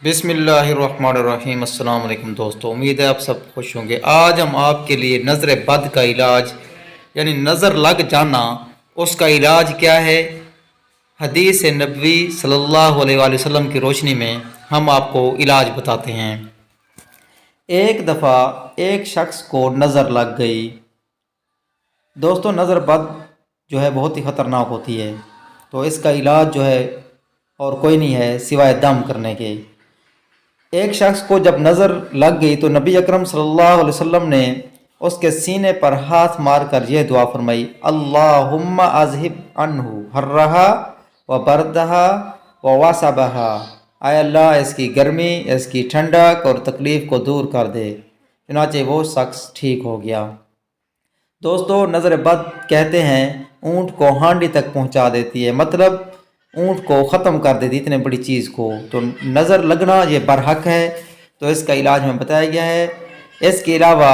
बिस्मिल्लाहिर्रहमानिर्रहीम। अस्सलाम वालेकुम दोस्तों, उम्मीद है आप सब खुश होंगे। आज हम आपके लिए नज़र बद का इलाज यानी नज़र लग जाना, उसका इलाज क्या है, हदीस नबवी सल्लल्लाहु अलैहि वसल्लम की रोशनी में हम आपको इलाज बताते हैं। एक दफ़ा एक शख्स को नज़र लग गई। दोस्तों, नज़र बद जो है बहुत ही ख़तरनाक होती है, तो इसका इलाज जो है और कोई नहीं है सिवाय दम करने के। एक शख्स को जब नज़र लग गई तो नबी अकरम सल्लल्लाहु अलैहि वसल्लम ने उसके सीने पर हाथ मारकर यह दुआ फरमाई, अल्लाहुम्मा अज़हिब अन्हु हर्रहा व बरदहा व वसबहा। आय अल्लाह, इसकी गर्मी, इसकी ठंडक और तकलीफ़ को दूर कर दे। चुनाचे वो शख्स ठीक हो गया। दोस्तों, नज़र बद कहते हैं ऊँट को हांडी तक पहुँचा देती है, मतलब ऊँट को ख़त्म कर देती इतने बड़ी चीज़ को। तो नज़र लगना ये बरहक है, तो इसका इलाज में बताया गया है। इसके अलावा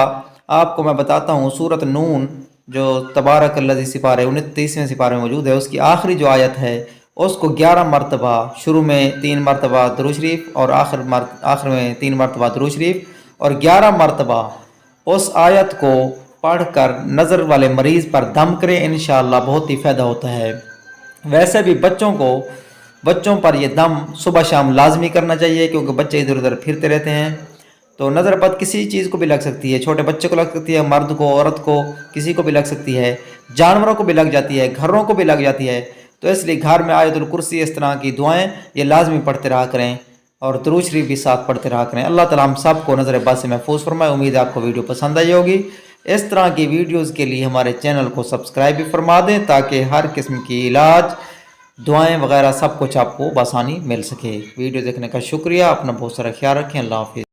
आपको मैं बताता हूँ सूरत नून जो तबारकल्लज़ी सिपारे 29वें सिपारे में मौजूद है, उसकी आखिरी जो आयत है उसको 11 मरतबा, शुरू में 3 मरतबा दुरूद शरीफ और आखिर में 3 मरतबा दुरूद शरीफ और 11 मरतबा उस आयत को पढ़कर नज़र वाले मरीज़ पर दम करें। इंशाअल्लाह बहुत ही फ़ायदा होता है। वैसे भी बच्चों पर यह दम सुबह शाम लाजमी करना चाहिए, क्योंकि बच्चे इधर उधर फिरते रहते हैं। तो नज़र बद किसी चीज़ को भी लग सकती है, छोटे बच्चे को लग सकती है, मर्द को, औरत को, किसी को भी लग सकती है, जानवरों को भी लग जाती है, घरों को भी लग जाती है। तो इसलिए घर में आयतुल कुर्सी, इस तरह की दुआएं ये लाजमी पढ़ते रहा करें और दुरूद शरीफ भी साथ पढ़ते रहा करें। अल्लाह ताला हम सब को नज़र बद से महफूज फरमाए। उम्मीद है आपको वीडियो पसंद आई होगी। इस तरह की वीडियोज़ के लिए हमारे चैनल को सब्सक्राइब भी फरमा दें, ताकि हर किस्म की इलाज, दुआएं वगैरह सब कुछ आपको बआसानी मिल सके। वीडियो देखने का शुक्रिया। अपना बहुत सारा ख्याल रखें। अल्लाह हाफिज़।